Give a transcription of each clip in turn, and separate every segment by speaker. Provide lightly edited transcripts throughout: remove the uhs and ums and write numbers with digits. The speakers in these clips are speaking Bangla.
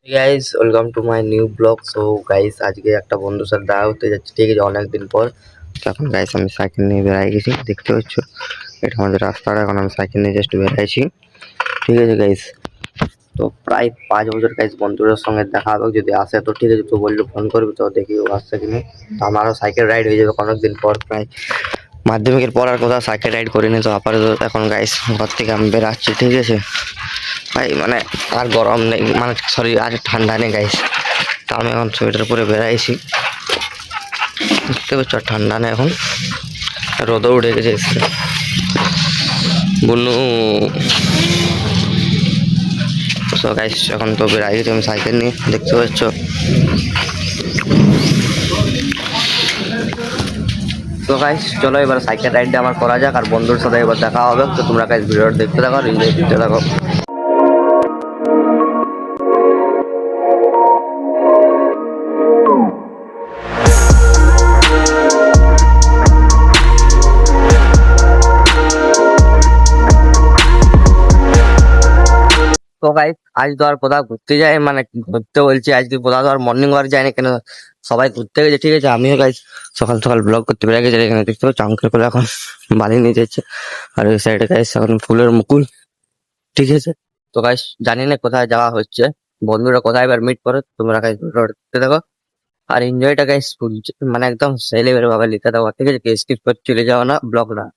Speaker 1: Guys welcome to my new blog. So guys আজকে একটা বন্ধুর সাথে দেখা হতে যাচ্ছে, ঠিক আছে, অনেকদিন পর। তো এখন গাইস আমি সাইকেল নিয়ে বেরিয়ে গেছি, দেখতে পাচ্ছ এটা আমাদের রাস্তাটা। এখন আমি সাইকেল নিয়ে জাস্ট বেরিয়েছি, ঠিক আছে গাইস। তো প্রায় 5 বছর গাইস বন্ধুদের সঙ্গে দেখা হবে, যদি আসে তো ঠিক আছে, তো বললো ফোন করবি, তো দেখি ও আসছে কিনা। তো আমারও সাইকেল রাইড হয়ে যাবে অনেকদিন পর। প্রায় মাধ্যমিকের পর আর কোথাও সাইকেল রাইড করিনি, তো আপাতত এখন গাইস ঘর থেকে আমি বেরাচ্ছি, ঠিক আছে ভাই। মানে আর গরম নেই, মানে সরি আর ঠান্ডা নেই গাইস। তো আমি এখন সোয়েটার পরে বেরাইছি, দেখতে পাচ্ছ, আর ঠান্ডা নেই এখন, রোদও উঠে গেছে বুনু। তো গাইস এখন তো বেরাই গেছি আমি সাইকেল নিয়ে, দেখতে পাচ্ছ। তো গাইস চলো এবার সাইকেল রাইডটা আমার করা যাক, আর বন্ধুর সাথে এবার দেখা হবে। তো তোমরা গাইস ভিডিওটা দেখতে থাকো আর এনজয় করতে থাকো। তো গাইস আজ তো আর কোথাও ঘুরতে যাই, মানে ঘুরতে বলছি, আজকে কোথাও তো আর মর্নিং ওয়াক যায়নি, কেন সবাই ঘুরতে গেছে, ঠিক আছে। আমিও গাইস সকাল সকাল ব্লগ করতে পেরে গেছি। এখানে দেখতে পাচ্ছ আঙ্কেল করে এখন বালি নিয়ে যাচ্ছে, আর ওই সাইডে গাইস এখন ফুলের মুকুল, ঠিক আছে। তো গাইস জানি না কোথায় যাওয়া হচ্ছে, বন্ধুরা কোথায় এবার মিট করে, তোমরা গাইস দেখতে থাকো আর এনজয়টা গাইস ফুল, মানে একদম সেলিব্রেট ভাবে লিখে দাও, ঠিক আছে। স্কিপ করে চলে যাও না ব্লগটা।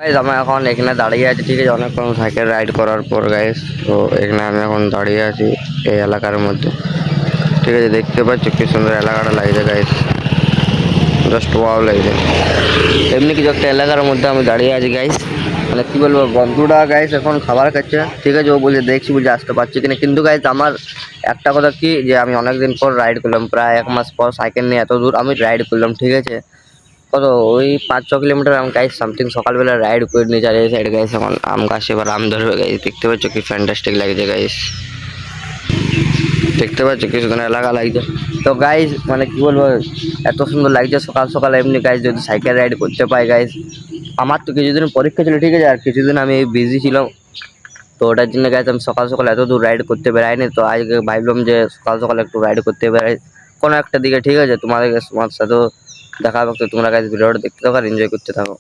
Speaker 1: গাইস আমি এখন এখানে দাঁড়িয়ে আছি, ঠিক আছে, অনেকক্ষণ সাইকেল রাইড করার পর গাইস। তো এখানে আমি এখন দাঁড়িয়ে আছি এই এলাকার মধ্যে, ঠিক আছে। দেখতে পাচ্ছ কি সুন্দর এলাকাটা লাগছে গাইস, জাস্ট ওয়াও লাগছে। এমনি কিছু একটা এলাকার মধ্যে আমি দাঁড়িয়ে আছি গাইস, মানে কি বলবো, বন্ধুটা গাইস এখন খাবার খাচ্ছে, ঠিক আছে। ও বলছে দেখছি, বলছে আসতে পারছি কিনা। কিন্তু গাইস আমার একটা কথা কি, যে আমি অনেকদিন পর রাইড করলাম, প্রায় 1 মাস পর সাইকেল নিয়ে এত দূর আমি রাইড করলাম, ঠিক আছে। কত ওই 5-6 কিলোমিটার আমি গাইস সামথিং সকালবেলা রাইড করে নিয়ে যাই। এই সাইড গাইস এখন আম গাছে এবার আম ধরবে গাইস, দেখতে পাচ্ছ কি ফ্যান্টাস্টিক লাগছে গাইস, দেখতে পাচ্ছ কি সুন্দর এলাকা লাগছে। তো গাইস মানে কি বলবো, এত সুন্দর লাগছে সকাল সকাল। এমনি গাইস যদি সাইকেল রাইড করতে পাই গাইস, আমার তো কিছুদিন পরীক্ষা ছিল, ঠিক আছে, আর কিছুদিন আমি বিজি ছিলাম। তো ওটার জন্য গাইস আমি সকাল সকাল এত দূর রাইড করতে বেরাইনি। তো আজকে ভাবলাম যে সকাল সকাল একটু রাইড করতে বেরাই কোনো একটা দিকে, ঠিক আছে। তোমার সাথেও দেখা হবে, তো তোমরা গাইস ভিডিওটা দেখতে থাকো আর এনজয় করতে থাকো।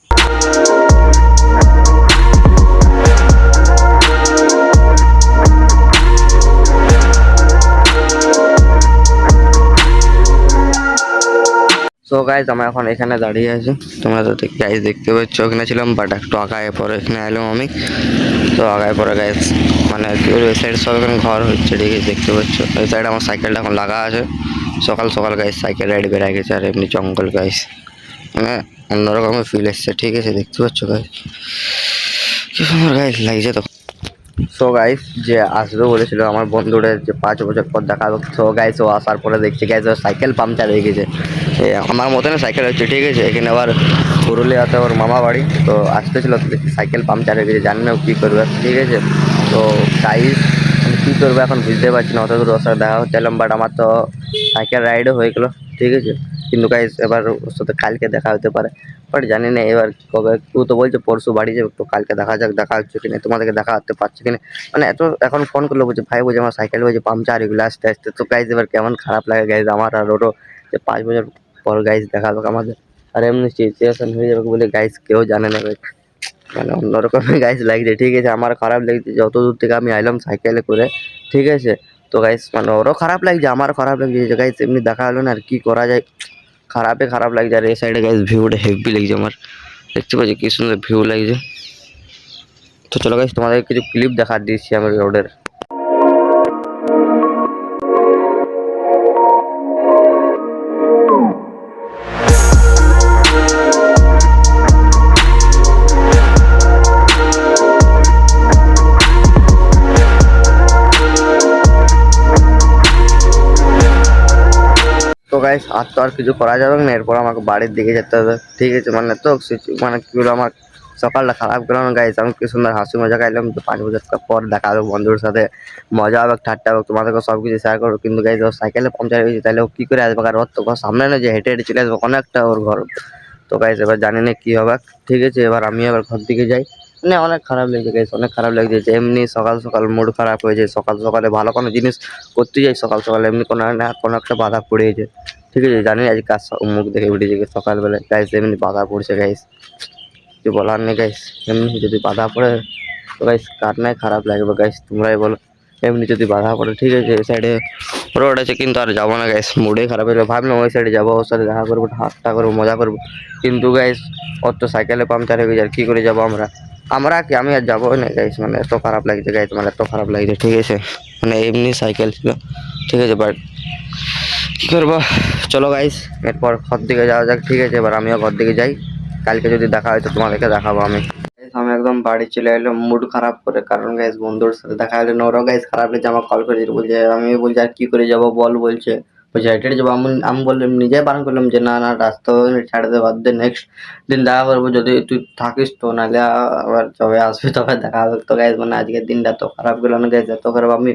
Speaker 1: তো গাইজ আমি এখন এখানে দাঁড়িয়ে আছি, তোমরা তো গাইজ দেখতে পাচ্ছ, ওখানে ছিলাম বাট একটু আগায় পরে এখানে এলাম আমি। তো আগায় পরে গাইজ মানে কি বলবো, এই সাইড সব এখন ঘর হচ্ছে, ঠিক আছে, দেখতে পাচ্ছ। এই সাইড আমার সাইকেলটা এখন লাগা আছে, সকাল সকাল গাইজ সাইকেল রাইড বেড়ে গেছে, আর এমনি জঙ্গল গাইজ, মানে অন্যরকমের ফিল এসছে, ঠিক আছে, দেখতে পাচ্ছ গাইজ কি সুন্দর গাইজ লাগছে। তো সো গাইস যে আসবে বলেছিল আমার বন্ধুদের, যে 5 বছর পর দেখা হবে। সো গাইস ও আসার পরে দেখছি গাইস ও সাইকেল পাংচার হয়ে গেছে। আমার মতন সাইকেল হচ্ছে, ঠিক আছে। এখানে আবার পুরুলিয়াতে ওর মামা বাড়ি, তো আসতেছিল, তো দেখছি সাইকেল পাংচার হয়ে গেছে, জানি না ও কী করবে, ঠিক আছে। তো গাইস আমি কী করবো এখন বুঝতে পারছি না, অত দূর ওর সাথে দেখা হচ্ছিলাম, বাট আমার তো সাইকেল রাইডও হয়ে গেলো, ঠিক আছে। কিন্তু গাইস এবার ওর সাথে কালকে দেখা হতে পারে, বাট জানি না এবার কবে। তুই তো বলছে পরশু বাড়ি যাবে, তো কালকে দেখা যাক দেখা হচ্ছে কিনা, তোমাদেরকে দেখা করতে পারছি কিনা। মানে এত এখন ফোন করলো, বলছে ভাই, বলছে আমার সাইকেল বলছে পাংচার এগুলো আসতে আসতে। তো গাইজ এবার কেমন খারাপ লাগে গাইজ আমার আর ওরও, যে 5 বছর পর গাইজ দেখা হবে আমাদের, আর এমনি সিচুয়েশন হয়ে যাবে বলে গাইজ কেউ জানে না ভাই। মানে অন্যরকমের গাইজ লাগছে, ঠিক আছে। আমার খারাপ লাগছে যত দূর থেকে আমি আইলাম সাইকেলে করে, ঠিক আছে। তো গাইজ মানে ওরও খারাপ লাগছে, আমারও খারাপ লাগছে গাইজ, এমনি দেখা হলো না, আর কি করা যায়, খারাপে খারাপ লাগছে। আর এই সাইডে গাইজ ভিউটা হেভি লাগছে আমার, দেখতে পাচ্ছি কি সুন্দর ভিউ লাগছে। তো চলো গাইজ তোমাদের কিছু ক্লিপ দেখা দিচ্ছি আমার রোডের। তো গাইস আর কিছু করা যাবে না, এরপর আমাকে বাড়ির দিকে যেতে হবে, ঠিক আছে। মানে তো মানে কি বলবো, আমার সকালটা খারাপ গেল না গাইস। আমি কি সুন্দর হাসি মজা খাইলাম, তো 5 বছর পর দেখা হবে বন্ধুর সাথে, মজা হবে, ঠাট্টা হবে, তোমাদেরকে সব কিছু শেয়ার করবো। কিন্তু গাইস ওর সাইকেলে পাংচার হয়ে গেছে, তাহলে ও কি করে আসবে? আর ওর তো ঘর সামনে না, যে হেঁটে হেঁটে চলে আসবে অনেকটা ওর ঘর। তো গাইস এবার জানি না কি হবে। ঠিক আছে, এবার আমি এবার ঘর দিকে যাই। মানে অনেক খারাপ লাগছে গাইস, অনেক খারাপ লাগছে যে এমনি সকাল সকাল মুড খারাপ হয়েছে। সকাল সকালে ভালো কোনো জিনিস করতে যাই, সকাল সকালে এমনি কোনো না কোনো একটা বাধা পড়েছে। ঠিক আছে, জানি আজ কাজ মুখ দেখে উঠেছে সকালবেলায় গাইস, এমনি বাধা পড়ছে গাইস, কিছু বলার নেই গাইস। এমনি যদি বাধা পড়ে তো গাইস কার নাই খারাপ লাগবে গাইস, তোমরাই বলো। এমনি যদি বাধা পড়ে, ঠিক আছে, এই সাইডে রোড আছে কিন্তু আর যাবো না গাইস, মুডে খারাপ হয়ে যাবে। ভাবলাম ওই সাইডে যাবো, ওর সাথে দেখা করবো, ঠাট্টা করবো, মজা করবো, কিন্তু গাইস ওর তো সাইকেলে পাংচার হয়ে গেছে, আর কি করে যাবো আমরা? কি আমি আর যাবো না গাইস, মানে এত খারাপ লাগছে গাইস, মানে এত খারাপ লাগছে। ঠিক আছে, মানে এমনি সাইকেল ছিল, ঠিক আছে, বাট কি করবো, চলো গাইস এরপর ঘর দিকে যাওয়া যাক। ঠিক আছে, এবার আমিও ঘর দিকে যাই, কালকে যদি দেখা হয় তো তোমাদেরকে দেখাবো আমি। Guys, আমি একদম বাড়ি চলে এলাম মুড খারাপ করে, কারণ গাইস বন্ধুর সাথে দেখা হলো না। ওরাও গাইস খারাপ লেগেছে, আমার কল করে বলছে, আমি বলছি আর কি করে যাবো বল, বলছে বলছে হেঁটে হেঁটে যাবো। আমি বললাম, নিজে বারণ করলাম যে না না রাস্তা ছাড়ে দে, বাদ দে, নেক্সট দিন দেখা করবো যদি তুই থাকিস, তো নাহলে আবার যবে আসবি তবে দেখা হবে। তো গাইস মানে আজকের দিনটা তো খারাপ গেল না গাইস, এত খারাপ আমি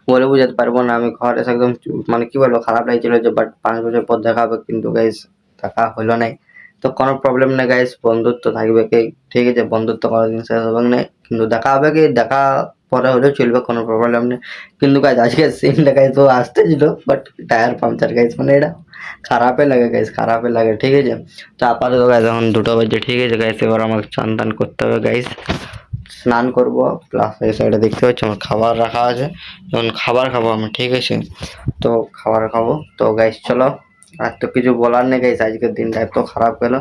Speaker 1: বলে বুঝাতে পারবো না। আমি ঘরে এসে একদম মানে কি বলবো, খারাপ লাগছিল যে, বাট 5 বছর পর দেখা হবে, কিন্তু গাইস দেখা হলো নাই। তো কোনো প্রবলেম নেই গাইস, বন্ধুত্ব থাকবে কি, ঠিক আছে, বন্ধুত্ব কোনোদিন শেষ হবে না, কিন্তু দেখা হবে কি, দেখা পরে হলেও চলবে, কোনো প্রবলেম নেই। কিন্তু গাইস আজকে সিনটা গাইস তো আসতে ছিল, বাট টায়ার পাংচার গাইস, মানে এটা খারাপই লাগে গাইস, খারাপই লাগে। ঠিক আছে, তো আপাতত গাইস এখন 2টা বাজে। ঠিক আছে গাইস, এবার আমাকে চান টান করতে হবে গাইস, স্নান করবো, প্লাস এই সাইডে দেখতে পাচ্ছি আমার খাবার রাখা আছে, এখন খাবার খাবো আমি। ঠিক আছে, তো খাবার খাবো। তো গাইস চলো, আর তো কিছু বলার নেই গাইস, আজকের দিনটা এত খারাপ গেল।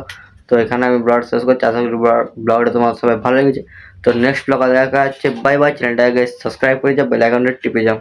Speaker 1: তো এখানে আমি ব্লগ শেষ করছি, আশা করি ব্লগটা তোমার সবাই ভালো লেগেছে। তো নেক্সট ব্লগে দেখা হচ্ছে, বাই বাই। চ্যানেলটা গাইস সাবস্ক্রাইব করে যাও, বেল আইকনটা টিপে যাও।